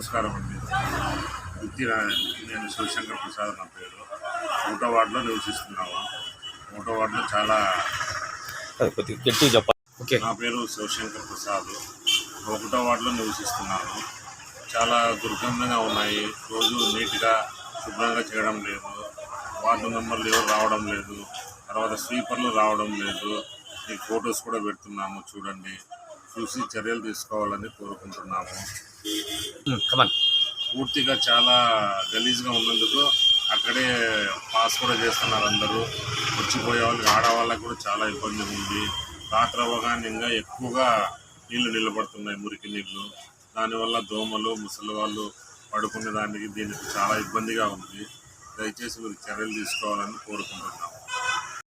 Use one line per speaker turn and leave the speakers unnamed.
నమస్కారం అండి. నేను శివశంకర్ ప్రసాద్ నా పేరు. 1వ వార్డులో నివసిస్తున్నాము. 1వ వార్డులో చాలా నా పేరు శివశంకర్ ప్రసాద్. 1వ వార్డులో నివసిస్తున్నాను. చాలా దుర్గంధంగా ఉన్నాయి. రోజు నీట్గా శుభ్రంగా చేయడం లేదు. వార్డు మెంబర్లు ఎవరు రావడం లేదు. తర్వాత స్వీపర్లు రావడం లేదు. ఈ ఫొటోస్ కూడా పెడుతున్నాము, చూడండి. చూసి చర్యలు తీసుకోవాలని కోరుకుంటున్నాము. పూర్తిగా చాలా గలీజ్గా ఉన్నందుకు అక్కడే పాస్ కూడా చేస్తున్నారు అందరూ. వచ్చిపోయే వాళ్ళకి, ఆడవాళ్ళకి కూడా చాలా ఇబ్బంది ఉంది. రాత్రి అవ్వగానే ఇంకా ఎక్కువగా నీళ్లు నిలబడుతున్నాయి, మురికి నీళ్లు. దానివల్ల దోమలు, ముసలి వాళ్ళు పడుకునే దానికి దీనికి చాలా ఇబ్బందిగా ఉంది. దయచేసి మీరు చర్యలు తీసుకోవాలని కోరుకుంటున్నాము.